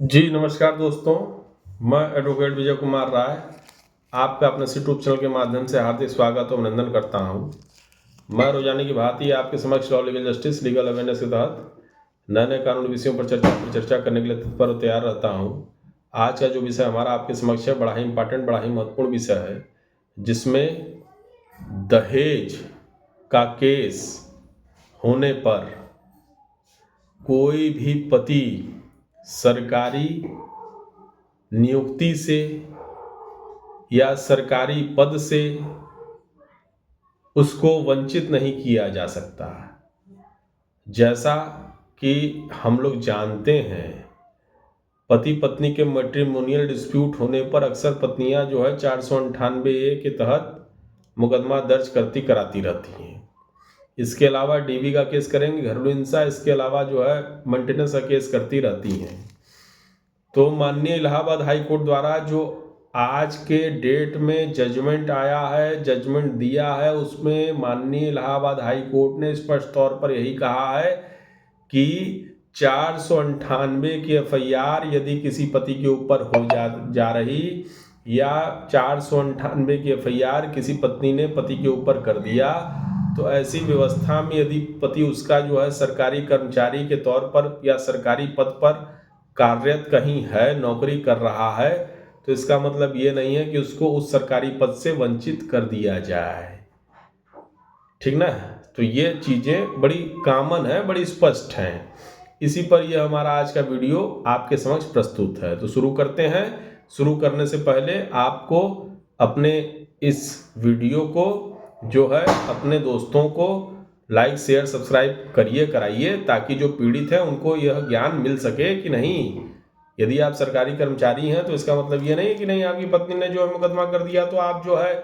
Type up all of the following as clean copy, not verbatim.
जी नमस्कार दोस्तों, मैं एडवोकेट विजय कुमार राय आपका अपने यूट्यूब चैनल के माध्यम से हार्दिक स्वागत और अभिनंदन करता हूं। मैं रोजाना की भांति आपके समक्ष law legal justice legal awareness के तहत नए नए कानूनी विषयों पर चर्चा करने के लिए तत्पर और तैयार रहता हूं। आज का जो विषय हमारा आपके समक्ष है बड़ा ही इंपॉर्टेंट, बड़ा ही महत्वपूर्ण विषय है, जिसमें दहेज का केस होने पर कोई भी पति सरकारी नियुक्ति से या सरकारी पद से उसको वंचित नहीं किया जा सकता। जैसा कि हम लोग जानते हैं, पति पत्नी के मैट्रिमोनियल डिस्प्यूट होने पर अक्सर पत्नियां जो है 498A के तहत मुकदमा दर्ज कराती रहती हैं। इसके अलावा डीवी का केस करेंगे, घरेलू हिंसा, इसके अलावा जो है मेंटेनेंस का केस करती रहती हैं। तो माननीय इलाहाबाद हाई कोर्ट द्वारा जो आज के डेट में जजमेंट आया है, जजमेंट दिया है, उसमें माननीय इलाहाबाद हाई कोर्ट ने स्पष्ट तौर पर यही कहा है कि 498 की FIR यदि किसी पति के ऊपर हो जा रही या 498 की FIR किसी पत्नी ने पति के ऊपर कर दिया, तो ऐसी व्यवस्था में यदि पति उसका जो है सरकारी कर्मचारी के तौर पर या सरकारी पद पर कार्यरत कहीं है, नौकरी कर रहा है, तो इसका मतलब ये नहीं है कि उसको उस सरकारी पद से वंचित कर दिया जाए। ठीक ना? तो ये चीज़ें बड़ी कॉमन है, बड़ी स्पष्ट हैं। इसी पर यह हमारा आज का वीडियो आपके समक्ष प्रस्तुत है। तो शुरू करते हैं। शुरू करने से पहले आपको अपने इस वीडियो को जो है अपने दोस्तों को लाइक शेयर सब्सक्राइब कराइए, ताकि जो पीड़ित हैं उनको यह ज्ञान मिल सके कि नहीं, यदि आप सरकारी कर्मचारी हैं तो इसका मतलब ये नहीं कि नहीं आपकी पत्नी ने जो है मुकदमा कर दिया तो आप जो है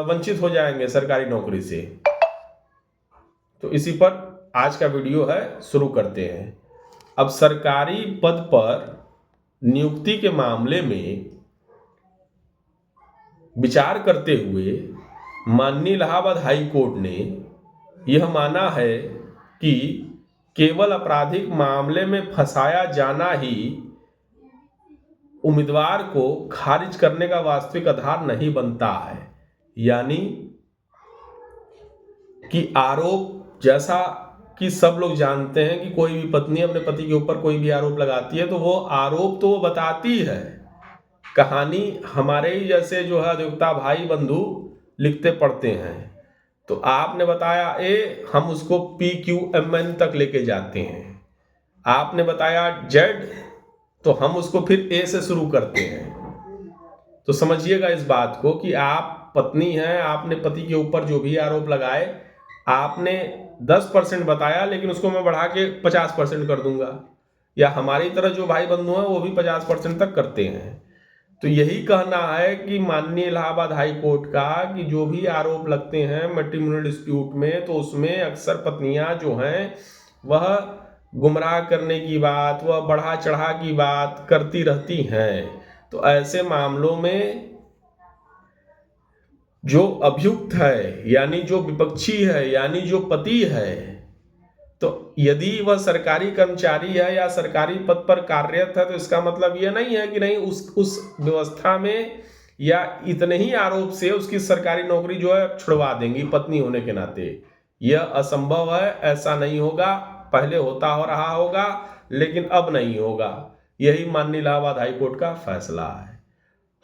वंचित हो जाएंगे सरकारी नौकरी से। तो इसी पर आज का वीडियो है, शुरू करते हैं। अब सरकारी पद पर नियुक्ति के मामले में विचार करते हुए माननीय इलाहाबाद हाई कोर्ट ने यह माना है कि केवल आपराधिक मामले में फंसाया जाना ही उम्मीदवार को खारिज करने का वास्तविक आधार नहीं बनता है। यानी कि आरोप, जैसा कि सब लोग जानते हैं कि कोई भी पत्नी अपने पति के ऊपर कोई भी आरोप लगाती है तो वो आरोप तो वो बताती है, कहानी हमारे ही जैसे जो है अधिवक्ता भाई बंधु लिखते पढ़ते हैं। तो आपने बताया ए, हम उसको PQMN तक लेके जाते हैं। आपने बताया Z, तो हम उसको फिर A से शुरू करते हैं। तो समझिएगा इस बात को कि आप पत्नी हैं, आपने पति के ऊपर जो भी आरोप लगाए, आपने 10% बताया, लेकिन उसको मैं बढ़ा के 50% कर दूंगा, या हमारी तरह जो भाई बंधु हैं वो भी 50% तक करते हैं। तो यही कहना है कि माननीय इलाहाबाद हाई कोर्ट का कि जो भी आरोप लगते हैं मैट्रिमोनियल डिस्प्यूट में, तो उसमें अक्सर पत्नियां जो हैं वह गुमराह करने की बात, वह बढ़ा चढ़ा की बात करती रहती हैं। तो ऐसे मामलों में जो अभियुक्त है, यानी जो विपक्षी है, यानी जो पति है, तो यदि वह सरकारी कर्मचारी है या सरकारी पद पर कार्यरत है, तो इसका मतलब यह नहीं है कि नहीं उस व्यवस्था में या इतने ही आरोप से उसकी सरकारी नौकरी जो है छुड़वा देंगी पत्नी होने के नाते। यह असंभव है, ऐसा नहीं होगा। पहले होता हो रहा होगा, लेकिन अब नहीं होगा। यही माननीय इलाहाबाद हाई कोर्ट का फैसला है।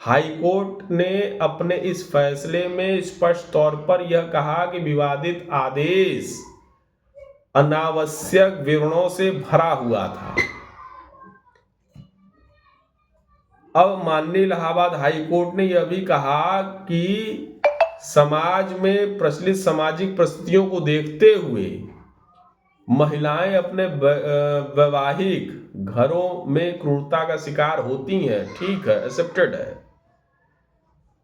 हाई कोर्ट ने अपने इस फैसले में स्पष्ट तौर पर यह कहा कि विवादित आदेश अनावश्यक विवरणों से भरा हुआ था। अब माननीय इलाहाबाद हाई कोर्ट ने यह भी कहा कि समाज में प्रचलित सामाजिक परिस्थितियों को देखते हुए महिलाएं अपने वैवाहिक घरों में क्रूरता का शिकार होती हैं। ठीक है, एक्सेप्टेड है।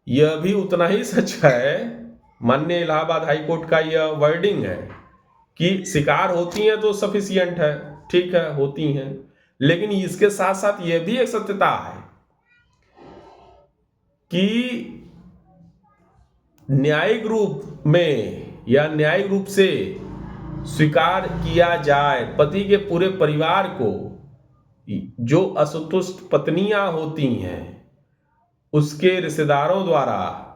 यह भी उतना ही सच है, माननीय इलाहाबाद हाई कोर्ट का यह वर्डिंग है कि शिकार होती हैं तो सफिशिएंट है, ठीक है, होती हैं। लेकिन इसके साथ साथ यह भी एक सत्यता है कि न्यायिक रूप में या न्यायिक रूप से स्वीकार किया जाए पति के पूरे परिवार को जो असंतुष्ट पत्नियां होती हैं उसके रिश्तेदारों द्वारा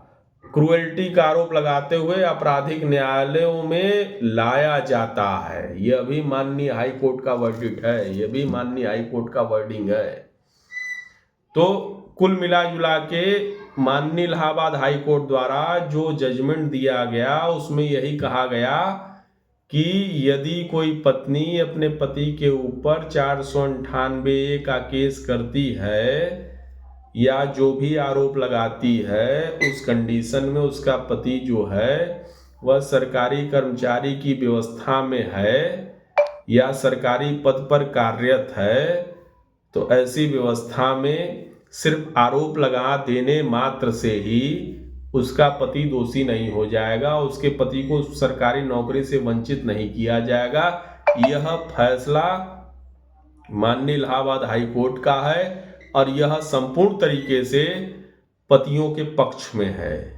क्रुएल्टी का आरोप लगाते हुए आपराधिक न्यायालयों में लाया जाता है। यह भी माननीय हाई कोर्ट का वर्डिक्ट है, यह भी माननीय हाई कोर्ट का वर्डिंग है। तो कुल मिला जुला के माननीय इलाहाबाद हाई कोर्ट द्वारा जो जजमेंट दिया गया उसमें यही कहा गया कि यदि कोई पत्नी अपने पति के ऊपर 498 का केस करती है या जो भी आरोप लगाती है, उस कंडीशन में उसका पति जो है वह सरकारी कर्मचारी की व्यवस्था में है या सरकारी पद पर कार्यरत है, तो ऐसी व्यवस्था में सिर्फ आरोप लगा देने मात्र से ही उसका पति दोषी नहीं हो जाएगा, उसके पति को सरकारी नौकरी से वंचित नहीं किया जाएगा। यह फैसला माननीय इलाहाबाद हाई कोर्ट का है और यह संपूर्ण तरीके से पतियों के पक्ष में है।